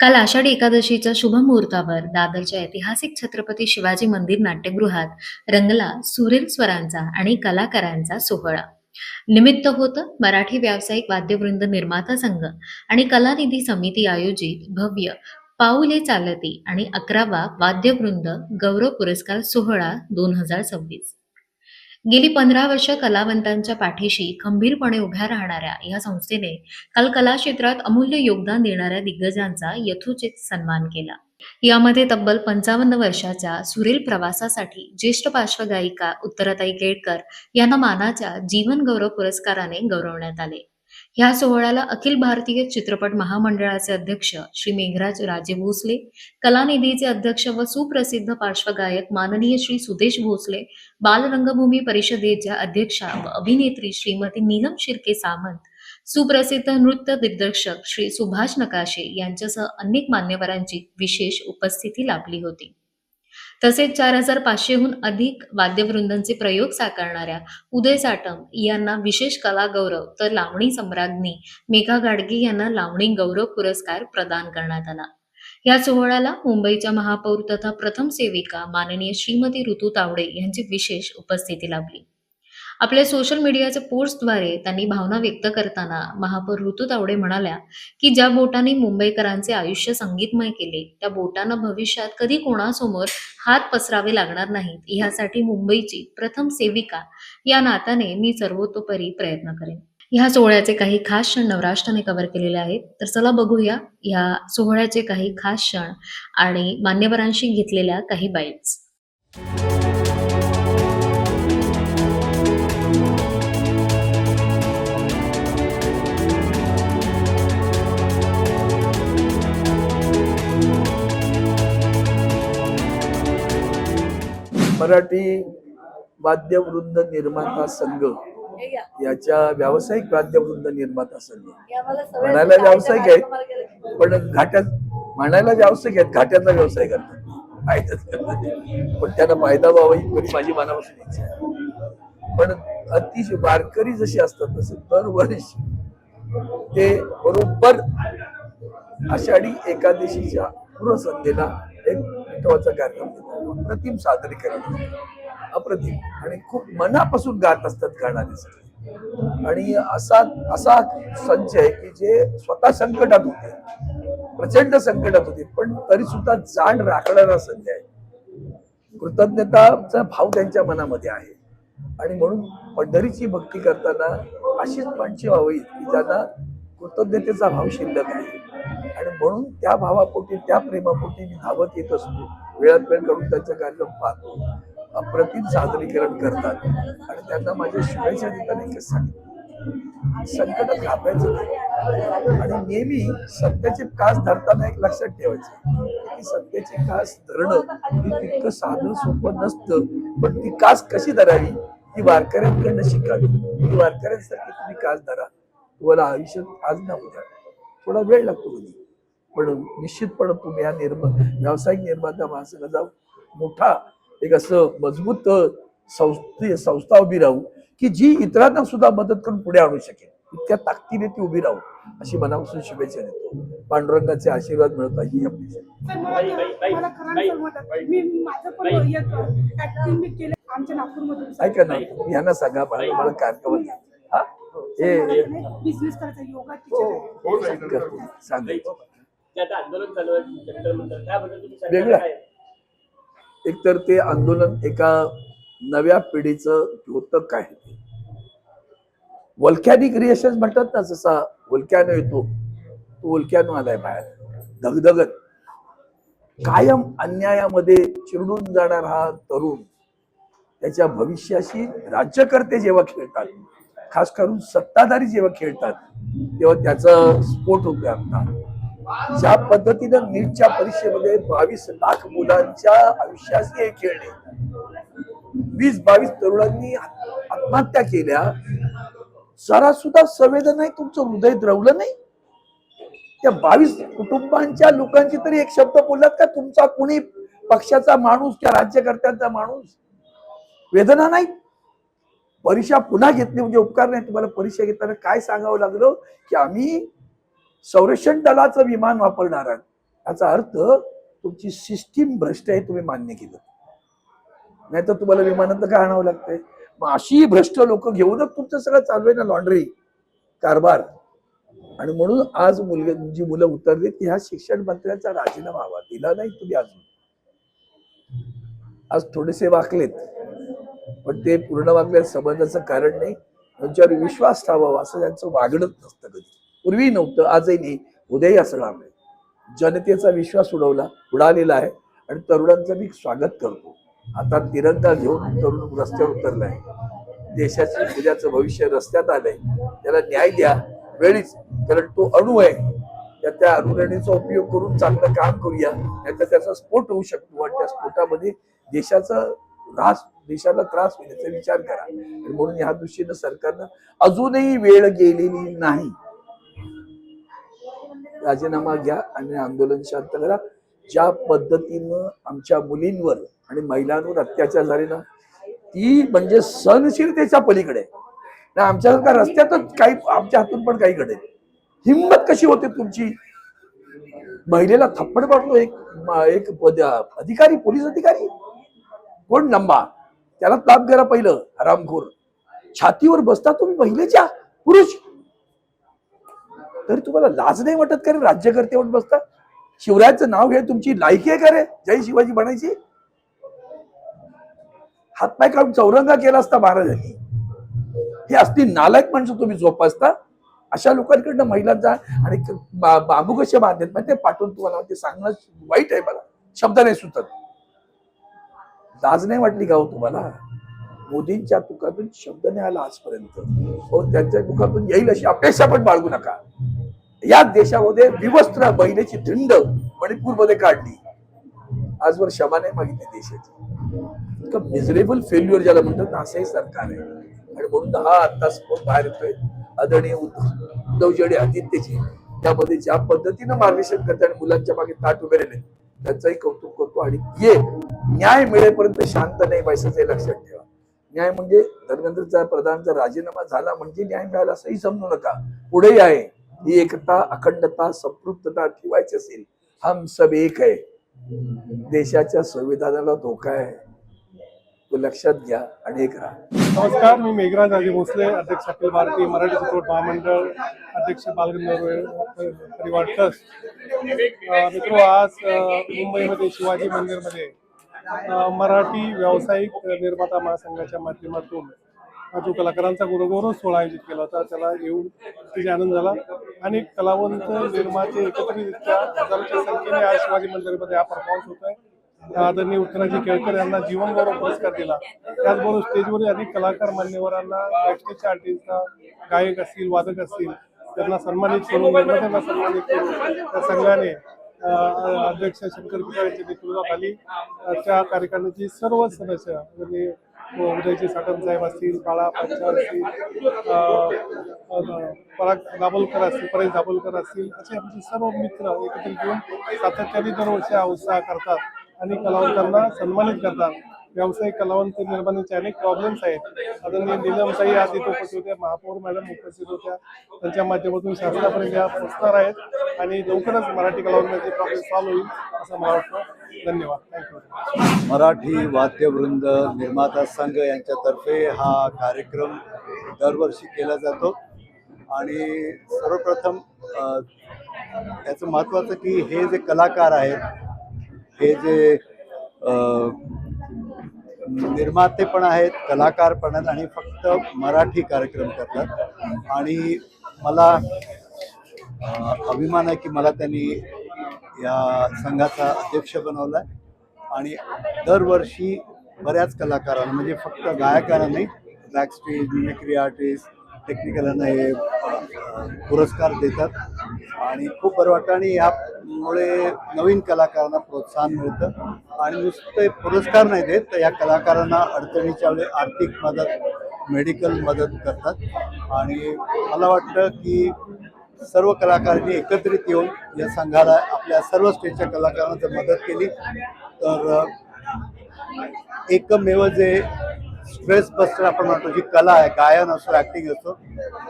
काल आषाढी एकादशीच्या शुभ मुहूर्तावर दादरच्या ऐतिहासिक छत्रपती शिवाजी मंदिर नाट्यगृहात रंगला सुरेल स्वरांचा आणि कलाकारांचा सोहळा. निमित्त होतं मराठी व्यावसायिक वाद्यवृंद निर्माता संघ आणि कलानिधी समिती आयोजित भव्य पाऊले चालती आणि 11वा वाद्यवृंद गौरव पुरस्कार सोहळा 2026. गेली 15 वर्ष कलावंतांच्या पाठीशी खंबीरपणे उभ्या राहणाऱ्या या संस्थेने काल कला क्षेत्रात अमूल्य योगदान देणाऱ्या दिग्गजांचा यथोचित सन्मान केला. यामध्ये तब्बल 55 वर्षाच्या सुरेल प्रवासासाठी ज्येष्ठ पार्श्वगायिका उत्तराताई केळकर यांना मानाच्या जीवन गौरव पुरस्काराने गौरवण्यात आले. ह्या सोहळ्याला अखिल भारतीय चित्रपट महामंडळाचे अध्यक्ष श्री मेघराज राजे भोसले, कलानिधीचे अध्यक्ष व सुप्रसिद्ध पार्श्वगायक माननीय श्री सुदेश भोसले, बालरंगभूमी परिषदेच्या अध्यक्षा व अभिनेत्री श्रीमती नीलम शिर्के सामंत, सुप्रसिद्ध नृत्य दिग्दर्शक श्री सुभाष नकाशे यांच्यासह अनेक मान्यवरांची विशेष उपस्थिती लाभली होती. तसेच 4,500हून अधिक वाद्यवृंदांचे प्रयोग साकारणाऱ्या उदय साटम यांना विशेष कला गौरव तर लावणी सम्राज्ञी मेघा गाडगे यांना लावणी गौरव पुरस्कार प्रदान करण्यात आला. या सोहळ्याला मुंबईच्या महापौर तथा प्रथम सेविका माननीय श्रीमती ऋतू तावडे यांची विशेष उपस्थिती लाभली. आपल्या सोशल मीडियाच्या पोस्टद्वारे त्यांनी भावना व्यक्त करताना महापौर ऋतू तावडे म्हणाल्या की ज्या बोटाने मुंबईकरांचे आयुष्य संगीतमय केले त्या बोटांना भविष्यात कधी कोणासमोर हात पसरावे लागणार नाहीत, ह्यासाठी मुंबईची प्रथम सेविका या नात्याने मी सर्वतोपरी प्रयत्न करेन. ह्या सोहळ्याचे काही खास क्षण नवराष्ट्राने कव्हर केलेले आहेत, तर चला बघूया ह्या सोहळ्याचे काही खास क्षण आणि मान्यवरांशी घेतलेल्या काही बाईट्स. मराठी वाद्यवृंद निर्माता संघ याच्या व्यावसायिक वाद्यवृंद निर्माता संघ म्हणायला व्यावसायिक आहेत पण म्हणायला व्यावसायिक आहेत, घाट्याचा व्यवसाय करतात. पण त्यांना फायदा व्हावा ही माझी मनापासून इच्छा आहे. पण अतिशय वारकरी जशी असतात तसे दरवर्षी ते बरोबर आषाढी एकादशीच्या पूर्वसंध्येला एक विठोबाचा कार्यक्रम देतात. अप्रतिम सादरीकरण, अप्रतिम आणि खूप मनापासून गात असतात गाणारे सगळे. आणि असा असा संच आहे की जे स्वतः संकटात होते, प्रचंड संकटात होते, पण तरी सुद्धा जाण राखणारा संच आहे. कृतज्ञताचा भाव त्यांच्या मनामध्ये आहे आणि म्हणून पंढरीची भक्ती करताना अशीच माणसे व्हावी की ज्यांना कृतज्ञतेचा भाव शिल्लक आहे. आणि म्हणून त्या भावापोटी त्या प्रेमापोटी मी धावत येत असतो. वेळात वेळ काढून त्यांचा कार्यक्रम पाहतो. अप्रतिम सादरीकरण करतात आणि त्यांना माझ्या शुभेच्छा देताना एकच सांगितलं, संकटात घाबरायचं नाही आणि नेहमी सत्याचे कास धरताना एक लक्षात ठेवायचं की सत्याची कास धरणं ही तितकं साधं सोपं नसतं, पण ती कास कशी धरावी ती वारकऱ्यांकडनं शिकावी. ती वारकऱ्यांसाठी तुम्ही कास धरा, तुम्हाला आयुष्यात आज ना उद्या थोडा वेळ लागतो कधी, पण निश्चितपणे तुम्ही या व्यावसायिक निर्माता महासंघ जाऊ मोठा एक असं मजबूत संस्था उभी राहू की जी इतरांना सुद्धा मदत करून पुढे आणू शकेल, इतक्या ताकदीने ती उभी राहू अशी मनापासून शुभेच्छा देतो. पांडुरंगाचे आशीर्वाद मिळत आहे ही आपली. ऐका ना, यांना सांगा मला कार्यक्रम वेगळं. एकतर ते आंदोलन एका नव्या पिढीचं द्योतक आहे. वोल्कॅनिक रिएक्शन म्हणतात ना, जसा वोल्कॅनो येतो तो वोल्कॅनो आलाय बाहेर, धगधगत कायम अन्यायामध्ये चिरडून जाणार हा तरुण त्याच्या भविष्याशी राज्यकर्ते जेव्हा खेळतात, खास करून सत्ताधारी जेव्हा खेळतात, तेव्हा त्याचा स्फोट होतो. आता ज्या पद्धतीनं नीटच्या परीक्षेमध्ये 22 लाख मुलांच्या आयुष्याशी हे खेळणे, 20-22 तरुणांनी आत्महत्या केल्या, जरा सुद्धा संवेदना नाही, तुमचं हृदय द्रवलं नाही. त्या 22 कुटुंबांच्या लोकांची तरी एक शब्द बोललात का? तुमचा कुणी पक्षाचा माणूस त्या राज्यकर्त्यांचा माणूस वेदना नाही? परीक्षा पुन्हा घेतली म्हणजे उपकार नाही. तुम्हाला परीक्षा घेताना काय सांगावं लागलं की आम्ही संरक्षण दलाचं विमान वापरणार आहोत. याचा अर्थ तुमची सिस्टीम भ्रष्ट आहे, तुम्ही मान्य केलं. नाही तर तुम्हाला विमानात का आणावं लागतंय? मग अशी भ्रष्ट लोक घेऊनच तुमचं सगळं चालू आहे ना, लॉन्ड्री कारभार. आणि म्हणून आज जी मुलं उतरली की ह्या शिक्षण मंत्र्यांचा राजीनामा हवा. दिला नाही तुम्ही अजून. आज थोडेसे वाकलेत, पण ते पूर्ण वाकल्यात समजण्याचं कारण नाही. त्यांच्यावर विश्वास ठेवावा असं त्यांचं वागणंच नसतं कधी. पूर्वी नव्हतं, आजही नाही, उद्याही असणार नाही. जनतेचा विश्वास उडालेला आहे आणि तरुणांचं मी स्वागत करतो. आता तिरंगा घेऊन तरुण रस्त्यावर उतरलाय. देशाचं उद्याचं भविष्य रस्त्यात आलंय. त्याला न्याय द्या वेळीच, कारण तो अणू आहे. त्या अणुरेणीचा उपयोग करून चांगलं काम करूया, नाहीतर त्याचा स्फोट होऊ शकतो आणि त्या स्फोटामध्ये देशाला त्रास होण्याचा विचार करा. आणि म्हणून या दृष्टीनं सरकारनं अजूनही वेळ गेलेली नाही. राजीनामा घ्या आणि आंदोलन शांत करा. ज्या पद्धतीनं आमच्या मुलींवर आणि महिलांवर अत्याचार झाले ना, ती म्हणजे सहनशीलतेच्या पलीकडे ना. आमच्या रस्त्यातच काही आमच्या हातून पण काही घडेल. हिंमत कशी होते तुमची? महिलेला थप्पड मारतो एक अधिकारी, पोलीस अधिकारी. कोण नंबा? त्याला ताप करा पहिलं, हरामखोर. छातीवर बसता तुम्ही महिलेच्या, पुरुष. तरी तुम्हाला लाज नाही वाटत का रे? राज्यकर्ते म्हणून बसता. शिवरायाचं नाव घ्या, तुमची लायकी आहे का रे जय शिवाजी म्हणायची? हातपाय काढून चौरंगा केला असता महाराजांनी. हे असली नालायक माणसं तुम्ही जोपासता. अशा लोकांकडनं महिलांचा आणि बांबू कसे बांधत माहिती पाठवून तुम्हाला ते सांगणं वाईट आहे. मला शब्द नाही सुचत. लाज नाही वाटली का हो तुम्हाला? मोदींच्या तुकातून शब्द नाही आला आजपर्यंत. हो, त्यांच्या तुकातून येईल अशी अपेक्षा पण बाळगू नका. या देशामध्ये विवस्त्र महिलेची धिंड मणिपूरमध्ये काढली. आजवर क्षमा नाही मागितली देशाची. मिझरेबल फेल्युअर ज्याला म्हणतात ना, असंही सरकार आहे. आणि म्हणून हा आता स्फोट बाहेर येतोय. आदरणीय उद्धवजी आणि आदित्यजी त्यामध्ये ज्या पद्धतीनं मार्गदर्शन करतात आणि मुलांच्या मागे ताट उभे राहिले, त्यांचंही कौतुक करतो. आणि न्याय मिळेपर्यंत शांत नाही बसायचं, हे लक्षात ठेवा. न्याय म्हणजे धर्मेंद्रचा प्रधानचा राजीनामा झाला म्हणजे न्याय मिळाला असंही समजू नका. पुढेही आहे. ही एकता, अखंडता, संपृक्तता ठेवायची असेल, हम सब एक आहे. देशाच्या संविधानाला धोका आहे, तो लक्षात घ्या आणि एक राहा. नमस्कार, मी मेघराज राजे भोसले, अध्यक्ष अखिल भारतीय मराठी चित्रपट महामंडळ, अध्यक्ष बालगंधर्व परिवार ट्रस्ट. मित्रो, आज मुंबईमध्ये शिवाजी मंदिरमध्ये मराठी व्यावसायिक निर्माता महासंघाच्या माध्यमातून जो कलाकारांचा गुणगौरव सोहळा आयोजित केला होता, त्याला येऊन तिथे आनंद झाला. अनेक कलावंत निर्माते एकत्रितरित्या हजारोच्या संख्येने आज शिवाजी मंदिरमध्ये हा परफॉर्मन्स होत आहे. आदरणीय उत्तराजी केळकर यांना जीवनगौरव पुरस्कार दिला. त्याचबरोबर स्टेजवरील अनेक कलाकार मान्यवरांना, बॅकस्टेजच्या आर्टिस्टना, गायक असतील, वादक असतील, त्यांना सन्मानित करून, निर्मात्यांना सन्मानित करून त्या संघाने अध्यक्ष शंकर पिसाळ यांच्या नेतृत्वाखाली त्या कार्यकारिणीची सर्व सदस्य, उदयजी साटम साहेब असतील, बाळा पांचाळ असतील, पराग दाभोलकर असतील, परेश दाभोलकर असतील, असे आमचे सर्व मित्र एकत्रित येऊन सातत्याने दरवर्षी हा उत्साह करतात आणि कलावंतांना सन्मानित करतात. व्यावसायिक कलावंत निर्माणाचे अनेक प्रॉब्लेम्स आहेत. आदरणीय नीलमताई आज इथे उपस्थित होत्या, महापौर मॅडम उपस्थित होत्या. त्यांच्या माध्यमातून शासनापर्यंत या पोहोचणार आहेत आणि लवकरच मराठी कलावंतांचे प्रॉब्लेम सॉल्व्ह होईल असं मला वाटतं. धन्यवाद. थँक्यू. मराठी वाद्यवृंद निर्माता संघ यांच्यातर्फे हा कार्यक्रम दरवर्षी केला जातो. आणि सर्वप्रथम याचं महत्त्वाचं की हे जे कलाकार आहेत, हे जे निर्माते पण आहेत, कलाकार पण आहेत आणि फक्त मराठी कार्यक्रम करतात. आणि मला अभिमान आहे की मला त्यांनी या संघाचा अध्यक्ष बनवला आहे. आणि दरवर्षी बऱ्याच कलाकारांना, म्हणजे फक्त गायकांना नाही, बॅकस्टेज, मिमिक्री आर्टिस्ट, टेक्निकलांना हे पुरस्कार देतात. आणि खूप बरं वाटतं. आणि यामुळे नवीन कलाकारांना प्रोत्साहन मिळतं. आणि नुसते पुरस्कार नाही देत, तर या कलाकारांना अडचणीच्या वेळी आर्थिक मदत, मेडिकल मदत करतात. आणि मला वाटतं की सर्व कलाकारांनी एकत्रित येऊन या संघाला, आपल्या सर्व स्टेजच्या कलाकारांना जर मदत केली तर एकमेव जे स्ट्रेस बस्टर आपण म्हणतो, जी कला आहे, गायन असो, ॲक्टिंग असो,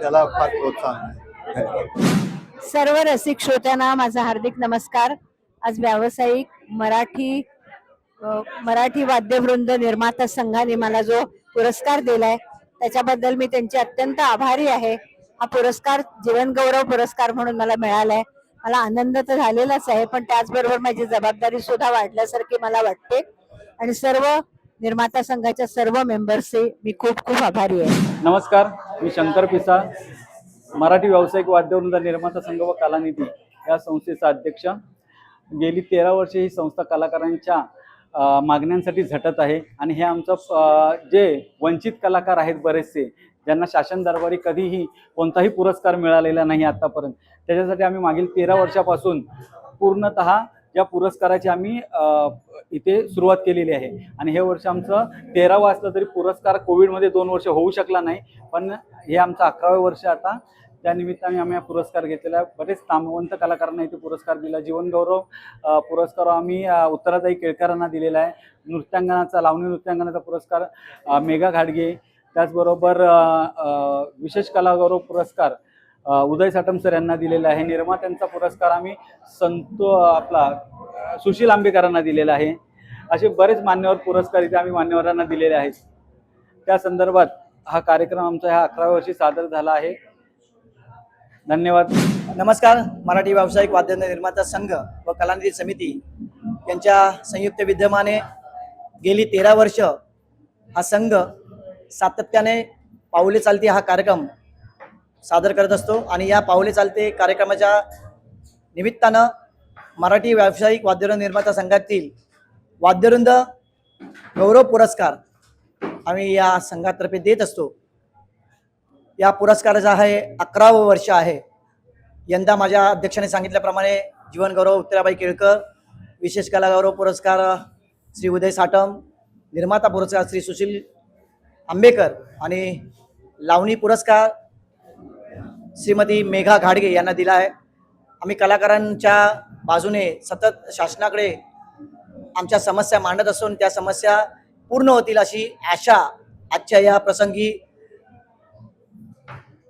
त्याला फार प्रोत्साहन आहे. सर्व रसिक श्रोत्यांना माझा हार्दिक नमस्कार. आज व्यावसायिक मराठी वाद्यवृंद निर्माता संघाने मला जो पुरस्कार दिलाय त्याच्याबद्दल मी त्यांचे अत्यंत आभारी आहे. हा पुरस्कार जीवनगौरव पुरस्कार म्हणून मला मिळालाय. मला आनंद तर झालेलाच आहे, पण त्याचबरोबर माझी जबाबदारी सुद्धा वाढल्यासारखी मला वाटते आणि सर्व निर्माता संघाच्या सर्व मेंबर्सचे मी खूप खूप आभारी आहे. नमस्कार, मी शंकर पिसा, मराठी व्यावसायिक वाद्यवृंद निर्माता संघ व कलानिधी या संस्थेचा अध्यक्ष. गेली 13 वर्षे ही संस्था कलाकारांच्या मागण्यांसाठी झटत आहे आणि हे आमचं जे वंचित कलाकार आहेत बरेचसे, ज्यांना शासन दरबारी कधीही कोणताही पुरस्कार मिळालेला नाही आतापर्यंत, त्याच्यासाठी आम्ही मागील 13 वर्षापासून पूर्णतः या पुरस्काराची आम्ही इथे सुरुवात केलेली आहे. आणि हे वर्ष आमचं 13वं असलं तरी पुरस्कार कोविडमध्ये 2 वर्ष होऊ शकला नाही, पण हे आमचं 11वं वर्ष आता. त्या निमित्ताने आम्ही हा पुरस्कार घेतलेला आहे. बरेच नामवंत कलाकारांना इथे पुरस्कार दिला. जीवनगौरव पुरस्कार आम्ही उत्तराताई केळकरांना दिलेला आहे. नृत्यांगनाचा, लावणी नृत्यांगनाचा पुरस्कार मेघा घाडगे, त्याचबरोबर विशेष कलागौरव पुरस्कार उदय साटम सर यांना दिलेला आहे. निर्मात्यांचा पुरस्कार आम्ही सुशील आंबेकरांना दिलेला आहे. असे बरेच मान्यवर पुरस्कार इथे आम्ही मान्यवरांना दिलेले आहेत. त्या संदर्भात हा कार्यक्रम आमचा ह्या 11व्या वर्षी सादर झाला आहे. धन्यवाद. नमस्कार. मराठी व्यावसायिक वाद्यवृंद निर्माता संघ व कलानिधी समिती यांच्या संयुक्त विद्यमाने गेली 13 वर्ष हा संघ सातत्याने पाऊले चालते हा कार्यक्रम सादर करत असतो. आणि या पाऊले चालते कार्यक्रमाच्या निमित्तानं मराठी व्यावसायिक वाद्यवृंद निर्माता संघातील वाद्यवृंद गौरव पुरस्कार आम्ही या संघातर्फे देत असतो. या पुरस्काराचं आहे 11वं वर्ष आहे. यंदा माझ्या अध्यक्षाने सांगितल्याप्रमाणे जीवनगौरव उत्तराबाई केळकर, विशेष कलागौरव पुरस्कार श्री उदय साटम, निर्माता पुरस्कार श्री सुशील आंबेकर आणि लावणी पुरस्कार श्रीमती मेघा घाडगे यांना दिला आहे. आम्ही कलाकारांच्या बाजूने सतत शासनाकडे आमच्या समस्या मांडत असून त्या समस्या पूर्ण होतील अशी आशा आजच्या या प्रसंगी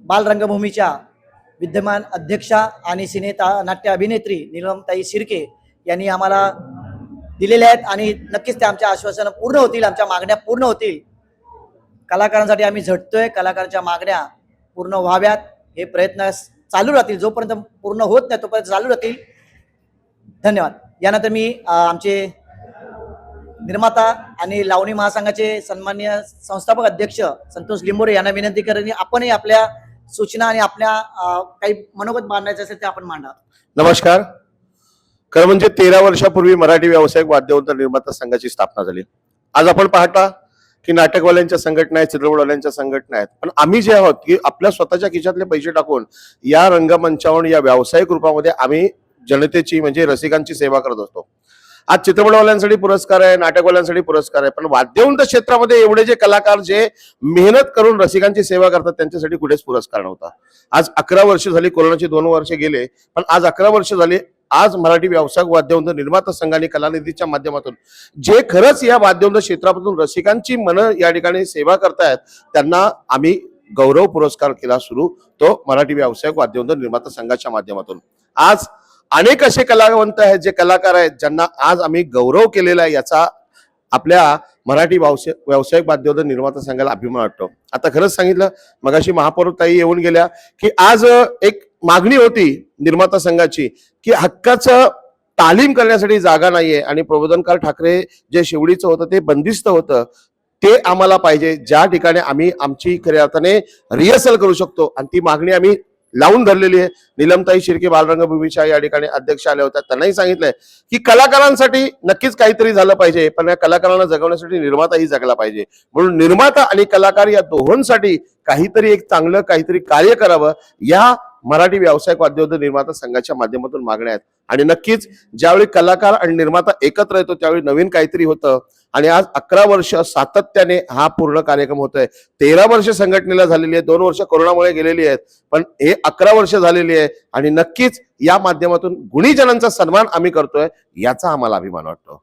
बालरंगभूमीच्या विद्यमान अध्यक्षा आणि नाट्य अभिनेत्री नीलमताई शिर्के यांनी आम्हाला दिलेले आहेत. आणि नक्कीच त्या आमच्या आश्वासनं पूर्ण होतील, आमच्या मागण्या पूर्ण होतील. कलाकारांसाठी आम्ही झटतोय. कलाकारांच्या मागण्या पूर्ण व्हाव्यात हे प्रयत्न चालू राहतील. जोपर्यंत पूर्ण होत नाही तोपर्यंत चालू राहतील. धन्यवाद. यानंतर मी आमचे निर्माता आणि लावणी महासंघाचे सन्माननीय संस्थापक अध्यक्ष संतोष लिंबोरे यांना विनंती करेन, आपणही आपल्या सूचना आणि आपल्या काही मनोगत मांडायचे असेल ते आपण मांडा. नमस्कार. खरं म्हणजे 13 वर्षापूर्वी मराठी व्यावसायिक वाद्यवृंद निर्माता संघाची स्थापना झाली. आज आपण पाहता की नाटकवाल्यांच्या संघटना आहेत, चित्रपटवाल्यांच्या संघटना आहेत, पण आम्ही जे आहोत की आपल्या स्वतःच्या खिशातले पैसे टाकून या रंगमंचावर या व्यावसायिक रूपामध्ये आम्ही जनतेची म्हणजे रसिकांची सेवा करत असतो. आज चित्रपटवाल्यांसाठी पुरस्कार आहे, नाटकवाल्यांसाठी पुरस्कार आहे, पण वाद्यवृंद क्षेत्रामध्ये एवढे जे कलाकार जे मेहनत करून रसिकांची सेवा करतात त्यांच्यासाठी कुठेच पुरस्कार नव्हता. आज 11 वर्ष झाली, कोरोनाची 2 वर्ष गेले, पण आज 11 वर्ष झाली. आज मराठी व्यावसायिक वाद्यवृंद निर्माता संघाने कलानिधीच्या माध्यमातून जे खरंच या वाद्यवृंद क्षेत्रामधून रसिकांची मन या ठिकाणी सेवा करतायत त्यांना आम्ही गौरव पुरस्कार केला सुरू, तो मराठी व्यावसायिक वाद्यवृंद निर्माता संघाच्या माध्यमातून. आज अनेक असे कलावंत आहेत, जे कलाकार आहेत, ज्यांना आज आम्ही गौरव केलेला आहे. याचा आपल्या मराठी व्यावसायिक वाद्यवृंद निर्माता संघाला अभिमान वाटतो. आता खरंच सांगितलं, मगाशी महापौर ताई येऊन गेल्या की आज एक मागणी होती निर्माता संघाची की हक्काचं तालीम करण्यासाठी जागा नाहीये आणि प्रबोधनकार ठाकरे जे शिवडीचं होतं ते बंदिस्त होतं, ते आम्हाला पाहिजे, ज्या ठिकाणी आम्ही आमची खऱ्या अर्थाने रिहर्सल करू शकतो. आणि ती मागणी आम्ही लावून धरलेली आहे. नीलमताई शिर्के बालरंगभूमीच्या या ठिकाणी अध्यक्ष आल्या होत्या. त्यांनाही सांगितलंय की कलाकारांसाठी नक्कीच काहीतरी झालं पाहिजे, पण या कलाकारांना जगवण्यासाठी निर्माताही जगला पाहिजे. म्हणून निर्माता आणि कलाकार या दोहोंसाठी काहीतरी एक चांगलं काहीतरी कार्य करावं, या मराठी व्यावसायिक वाद्यवृंद निर्माता संघाच्या माध्यमातून मागण्या आहेत. आणि नक्कीच ज्यावेळी कलाकार आणि निर्माता एकत्र येतो त्यावेळी नवीन काहीतरी होतं. आणि आज 11 वर्ष सातत्याने हा पूर्ण कार्यक्रम होतोय. 13 वर्ष संघटनेला झालेली आहे, 2 वर्ष कोरोनामुळे गेलेली आहेत, पण हे 11 वर्ष झालेली आहे. आणि नक्कीच या माध्यमातून गुणीजनांचा सन्मान आम्ही करतोय, याचा आम्हाला अभिमान वाटतो.